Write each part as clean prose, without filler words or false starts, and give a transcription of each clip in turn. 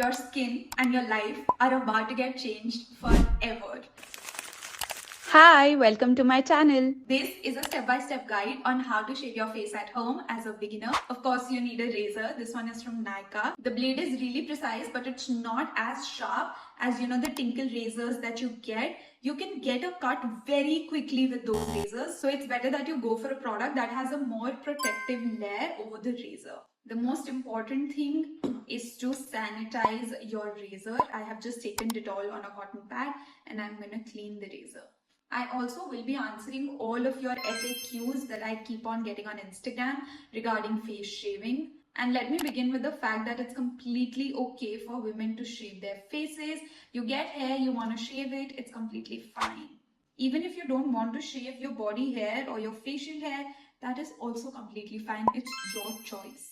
your skin and your life are about to get changed forever. Hi, welcome to my channel. This is a step-by-step guide on how to shave your face at home as a beginner. Of course, you need a razor. This one is from Nykaa. The blade is really precise, but it's not as sharp as the tinkle razors that you get. You can get a cut very quickly with those razors. So it's better that you go for a product that has a more protective layer over the razor. The most important thing is to sanitize your razor. I have just taken Dettol on a cotton pad and I'm going to clean the razor. I also will be answering all of your FAQs that I keep on getting on Instagram regarding face shaving. And let me begin with the fact that it's completely okay for women to shave their faces. You get hair, you want to shave it, it's completely fine. Even if you don't want to shave your body hair or your facial hair, that is also completely fine. It's your choice.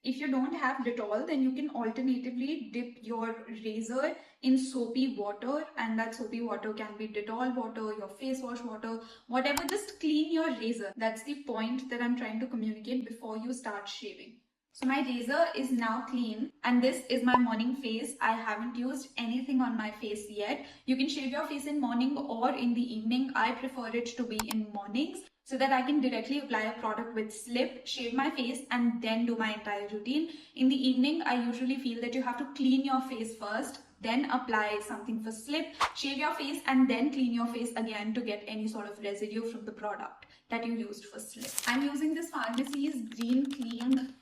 If you don't have Dettol, then you can alternatively dip your razor in soapy water, and that soapy water can be Dettol water, your face wash water, whatever. Just clean your razor. That's the point that I'm trying to communicate before you start shaving. So my razor is now clean and this is my morning face. I haven't used anything on my face yet. You can shave your face in morning or in the evening. I prefer it to be in mornings so that I can directly apply a product with slip, shave my face and then do my entire routine. In the evening, I usually feel that you have to clean your face first, then apply something for slip, shave your face and then clean your face again to get any sort of residue from the product that you used for slip. I'm using this Pharmacy's Green Clean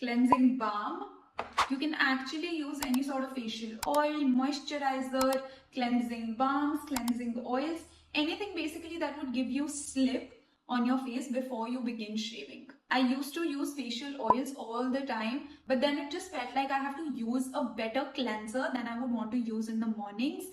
Cleansing Balm. You can actually use any sort of facial oil, moisturizer, cleansing balms, cleansing oils, anything basically that would give you slip on your face before you begin shaving. I used to use facial oils all the time, but then it just felt like I have to use a better cleanser than I would want to use in the mornings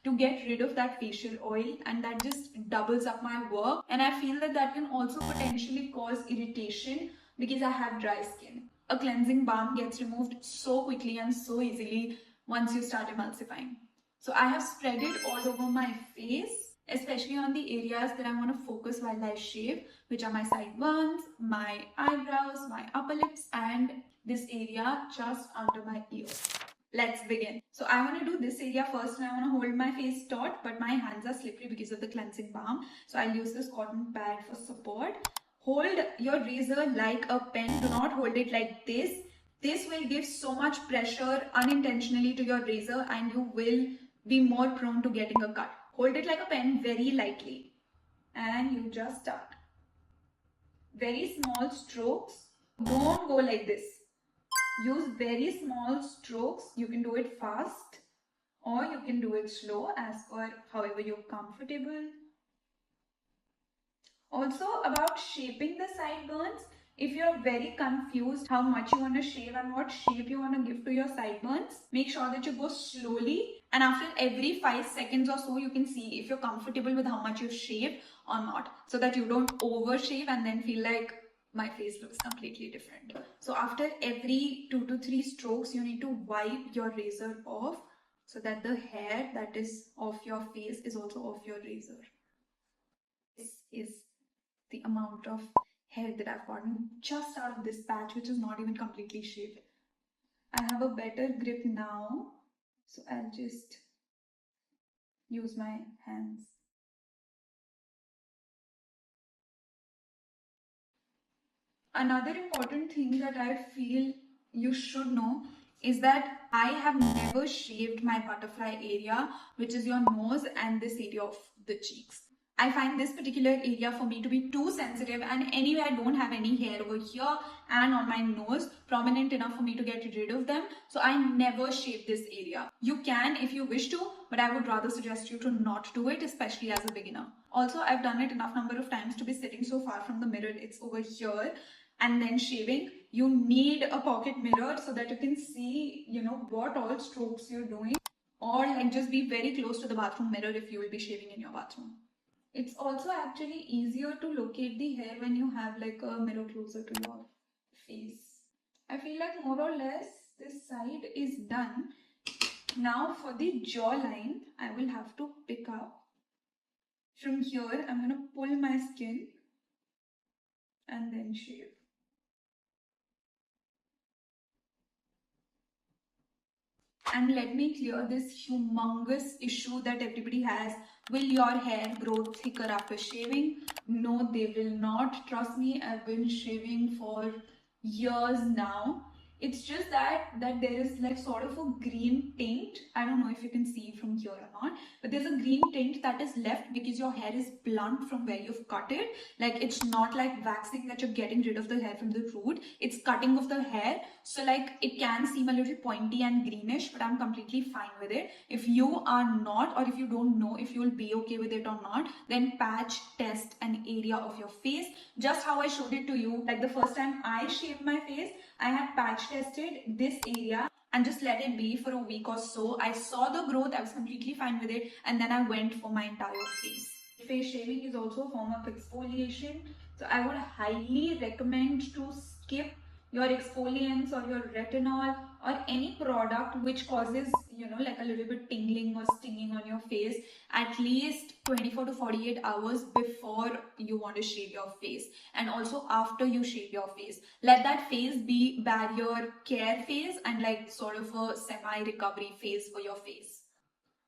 to get rid of that facial oil, and that just doubles up my work, and I feel that that can also potentially cause irritation because I have dry skin. A cleansing balm gets removed so quickly and so easily once you start emulsifying. So I have spread it all over my face, especially on the areas that I want to focus while I shave, which are my sideburns, my eyebrows, my upper lips, and this area just under my ears. Let's begin. So I want to do this area first and I want to hold my face taut, but my hands are slippery because of the cleansing balm. So I'll use this cotton pad for support. Hold your razor like a pen. Do not hold it like this. This will give so much pressure unintentionally to your razor and you will be more prone to getting a cut. Hold it like a pen very lightly and you just start. Very small strokes. Don't go like this. Use very small strokes. You can do it fast or you can do it slow as per however you're comfortable. Also, about shaping the sideburns, if you're very confused how much you want to shave and what shape you want to give to your sideburns, make sure that you go slowly, and after every 5 seconds or so you can see if you're comfortable with how much you've shaved or not, so that you don't overshave and then feel like my face looks completely different. So after every 2 to 3 strokes you need to wipe your razor off so that the hair that is off your face is also off your razor. This is the amount of hair that I've gotten just out of this patch, which is not even completely shaved. I have a better grip now, so I'll just use my hands. Another important thing that I feel you should know is that I have never shaved my butterfly area, which is your nose and this area of the cheeks. I find this particular area for me to be too sensitive, and anyway I don't have any hair over here and on my nose prominent enough for me to get rid of them, so I never shave this area. You can if you wish to, but I would rather suggest you to not do it, especially as a beginner. Also, I've done it enough number of times to be sitting so far from the mirror, it's over here, and then shaving. You need a pocket mirror so that you can see what all strokes you're doing, or like just be very close to the bathroom mirror if you will be shaving in your bathroom. It's also actually easier to locate the hair when you have like a mirror closer to your face. I feel like more or less this side is done. Now for the jawline, I will have to pick up. From here, I'm going to pull my skin and then shave. And let me clear this humongous issue that everybody has. Will your hair grow thicker after shaving? No, they will not. Trust me, I've been shaving for years now. It's just that there is like sort of a green tint. I don't know if you can see from here or not, but there's a green tint that is left because your hair is blunt from where you've cut it. Like it's not like waxing that you're getting rid of the hair from the root. It's cutting of the hair. So like it can seem a little pointy and greenish, but I'm completely fine with it. If you are not, or if you don't know if you'll be okay with it or not, then patch test an area of your face, just how I showed it to you. Like the first time I shaved my face, I had patch tested this area and just let it be for a week or so. I saw the growth, I was completely fine with it, and then I went for my entire face. Face shaving is also a form of exfoliation, so I would highly recommend to skip your exfoliants or your retinol or any product which causes, like a little bit tingling or stinging on your face at least 24 to 48 hours before you want to shave your face, and also after you shave your face. Let that phase be barrier care phase and like sort of a semi recovery phase for your face.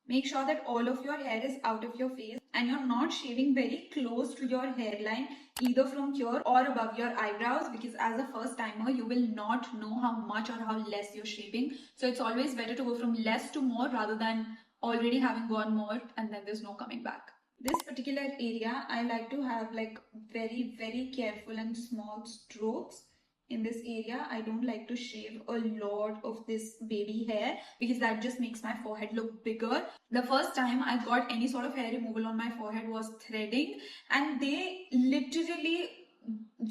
Make sure that all of your hair is out of your face and you're not shaving very close to your hairline, either from here or above your eyebrows, because as a first timer you will not know how much or how less you're shaving. So it's always better to go from less to more rather than already having gone more and then there's no coming back. This particular area I like to have like very careful and small strokes. In this area, I don't like to shave a lot of this baby hair because that just makes my forehead look bigger. The first time I got any sort of hair removal on my forehead was threading, and they literally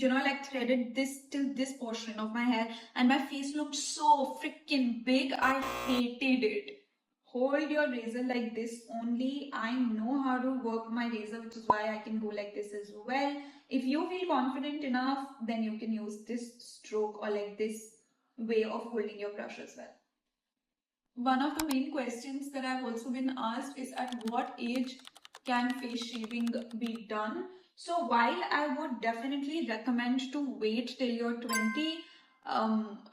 like threaded this till this portion of my hair, and my face looked so freaking big. I hated it. Hold your razor like this only. I know how to work my razor, which is why I can go like this as well. If you feel confident enough, then you can use this stroke or like this way of holding your brush as well. One of the main questions that I've also been asked is, at what age can face shaving be done? So while I would definitely recommend to wait till you're 20,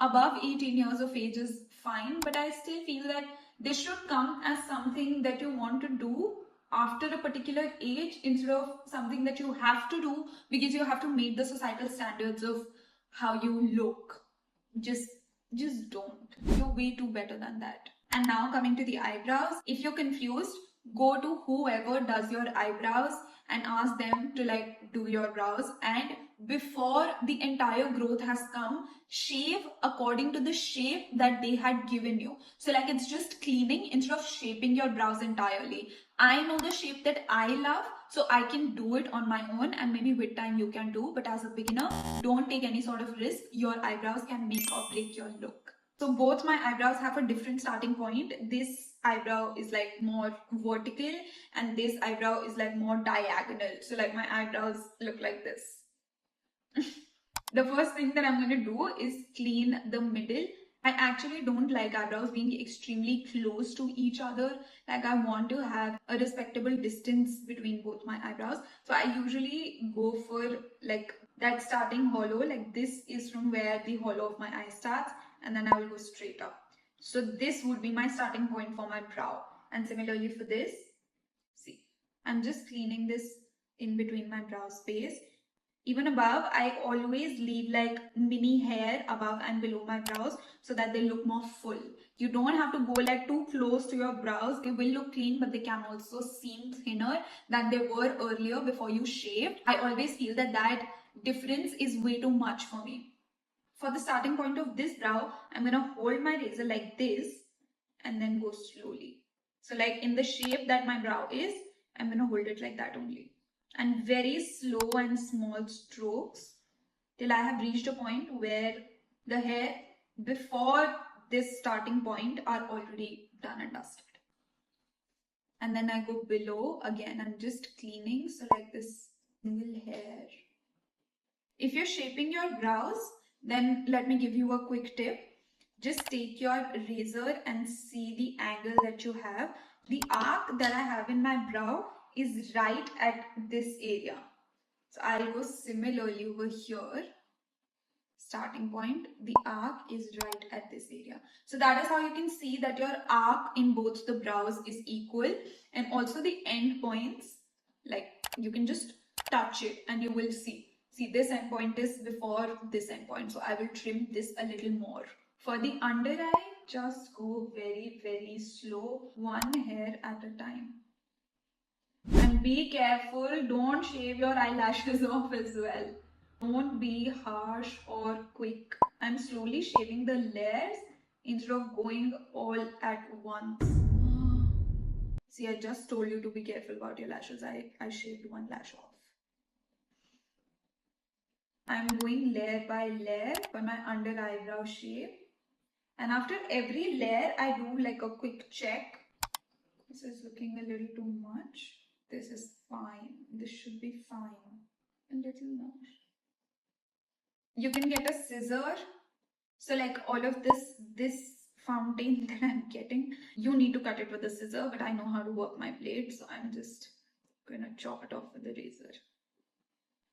above 18 years of age is fine, but I still feel that this should come as something that you want to do after a particular age instead of something that you have to do because you have to meet the societal standards of how you look. Just don't. You're way too better than that. And now coming to the eyebrows, if you're confused, go to whoever does your eyebrows and ask them to like do your brows, and before the entire growth has come, shave according to the shape that they had given you. So like it's just cleaning instead of shaping your brows entirely. I know the shape that I love, so I can do it on my own, and maybe with time you can do, but as a beginner, don't take any sort of risk. Your eyebrows can make or break your look. So both my eyebrows have a different starting point. This eyebrow is like more vertical and this eyebrow is like more diagonal. So like my eyebrows look like this. The first thing that I'm going to do is clean the middle. I actually don't like eyebrows being extremely close to each other. Like I want to have a respectable distance between both my eyebrows. So I usually go for like that starting hollow. Like this is from where the hollow of my eye starts, and then I will go straight up. So this would be my starting point for my brow. And similarly for this, see, I'm just cleaning this in between my brow space. Even above, I always leave like mini hair above and below my brows so that they look more full. You don't have to go like too close to your brows. They will look clean, but they can also seem thinner than they were earlier before you shaved. I always feel that difference is way too much for me. For the starting point of this brow, I'm going to hold my razor like this and then go slowly. So like in the shape that my brow is, I'm going to hold it like that only. And very slow and small strokes till I have reached a point where the hair before this starting point are already done and dusted. And then I go below again. I'm just cleaning, so like this single hair. If you're shaping your brows, then let me give you a quick tip. Just take your razor and see the angle that you have. The arc that I have in my brow is right at this area. So I'll go similarly over here. starting point, the arc is right at this area. So that is how you can see that your arc in both the brows is equal, and also the end points, like you can just touch it and you will see. See, this end point is before this end point, so I will trim this a little more. For the under eye, just go very, very slow, one hair at a time. And be careful, don't shave your eyelashes off as well. Don't be harsh or quick. I'm slowly shaving the layers instead of going all at once. See, I just told you to be careful about your lashes. I shaved one lash off. I'm going layer by layer for my under eyebrow shape. And after every layer, I do like a quick check. This is looking a little too much. This is fine. This should be fine. A little more. You can get a scissor. So like all of this fountain that I'm getting, you need to cut it with a scissor, but I know how to work my blade, so I'm just gonna chop it off with a razor.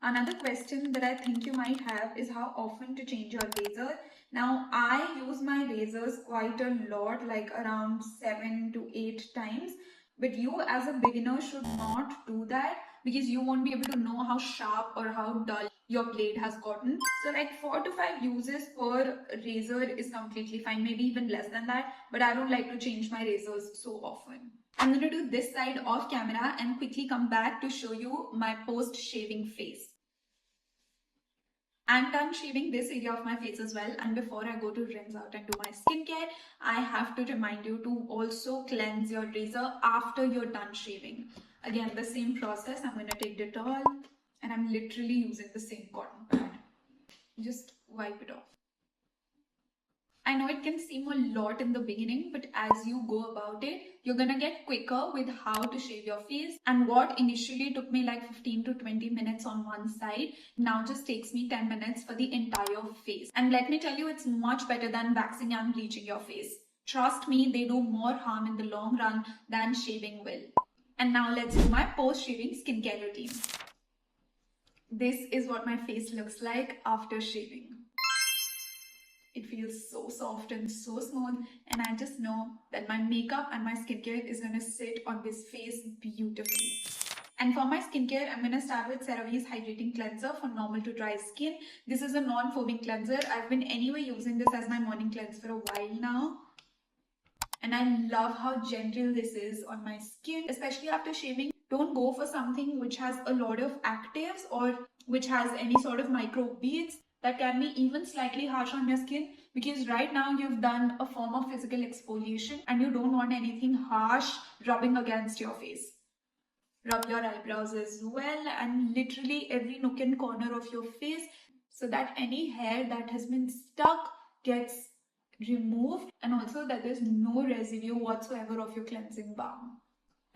Another question that I think you might have is how often to change your razor. Now, I use my razors quite a lot, like around 7 to 8 times. But you as a beginner should not do that, because you won't be able to know how sharp or how dull your blade has gotten. So like 4 to 5 uses per razor is completely fine, maybe even less than that. But I don't like to change my razors so often. I'm going to do this side off camera and quickly come back to show you my post shaving face. I'm done shaving this area of my face as well, and before I go to rinse out and do my skincare, I have to remind you to also cleanse your razor after you're done shaving. Again, the same process. I'm going to take Dettol and I'm literally using the same cotton pad. Just wipe it off. I know it can seem a lot in the beginning, but as you go about it, you're gonna get quicker with how to shave your face. And what initially took me like 15 to 20 minutes on one side, now just takes me 10 minutes for the entire face. And let me tell you, it's much better than waxing and bleaching your face. Trust me, they do more harm in the long run than shaving will. And now let's do my post-shaving skincare routine. This is what my face looks like after shaving. It feels so soft and so smooth, and I just know that my makeup and my skincare is going to sit on this face beautifully. And for my skincare, I'm going to start with CeraVe's Hydrating Cleanser for normal to dry skin. This is a non-foaming cleanser. I've been anyway using this as my morning cleanse for a while now. And I love how gentle this is on my skin, especially after shaving. Don't go for something which has a lot of actives or which has any sort of micro beads that can be even slightly harsh on your skin, because right now you've done a form of physical exfoliation and you don't want anything harsh rubbing against your face. Rub your eyebrows as well and literally every nook and corner of your face, so that any hair that has been stuck gets removed, and also that there's no residue whatsoever of your cleansing balm.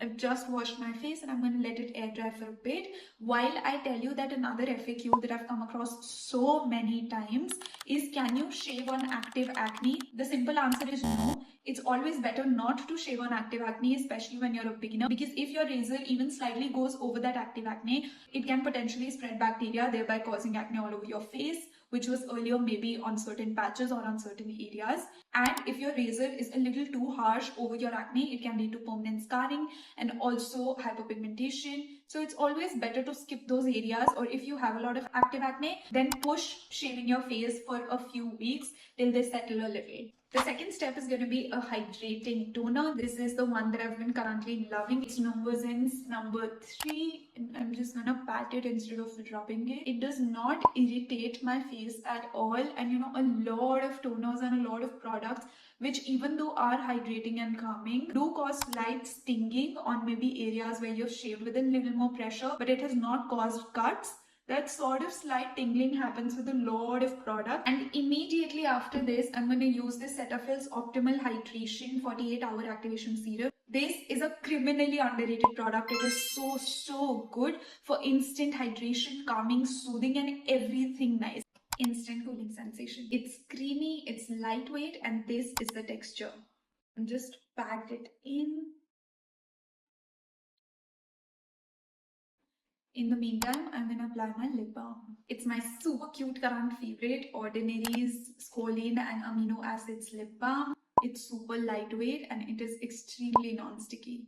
I've just washed my face and I'm going to let it air dry for a bit. While I tell you that another FAQ that I've come across so many times is, can you shave on active acne? The simple answer is no. It's always better not to shave on active acne, especially when you're a beginner, because if your razor even slightly goes over that active acne, it can potentially spread bacteria, thereby causing acne all over your face, which was earlier maybe on certain patches or on certain areas. And if your razor is a little too harsh over your acne, it can lead to permanent scarring and also hyperpigmentation. So it's always better to skip those areas, or if you have a lot of active acne, then push shaving your face for a few weeks till they settle a little. The second step is going to be a hydrating toner. This is the one that I've been currently loving. It's Novozymes number 3. And I'm just going to pat it instead of rubbing it. It does not irritate my face at all. And you know, a lot of toners and a lot of products, which even though are hydrating and calming, do cause slight stinging on maybe areas where you've shaved with a little more pressure, but it has not caused cuts. That sort of slight tingling happens with a lot of product. And immediately after this, I'm going to use this Cetaphil's Optimal Hydration 48-hour Activation Serum. This is a criminally underrated product. It is so good for instant hydration, calming, soothing, and everything nice. Instant cooling sensation. It's creamy, it's lightweight, and this is the texture. And just pat it in. In the meantime, I'm gonna apply my lip balm. It's my super cute current favorite, Ordinary's Scoline and Amino Acids Lip Balm. It's super lightweight and it is extremely non-sticky.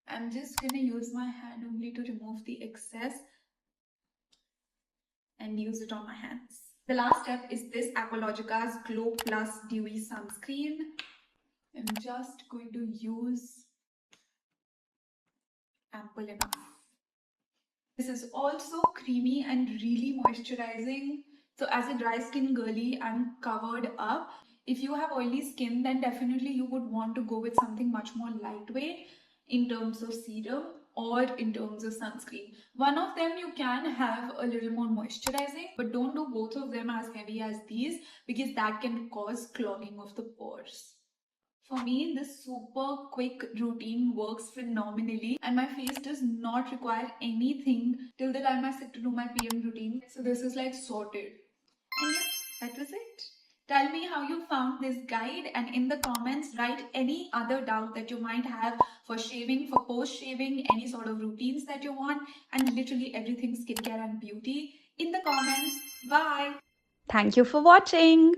I'm just gonna use my hand only to remove the excess and use it on my hands. The last step is this Aqualogica's Glow Plus Dewy Sunscreen. I'm just going to use ample enough. This is also creamy and really moisturizing. So as a dry skin girly, I'm covered up. If you have oily skin, then definitely you would want to go with something much more lightweight in terms of serum or in terms of sunscreen. One of them you can have a little more moisturizing, but don't do both of them as heavy as these because that can cause clogging of the pores. For me, this super quick routine works phenomenally and my face does not require anything till the time I sit to do my PM routine. So this is like sorted. And yeah, that was it. Tell me how you found this guide and in the comments write any other doubt that you might have for shaving, for post shaving, any sort of routines that you want and literally everything skincare and beauty in the comments. Bye. Thank you for watching.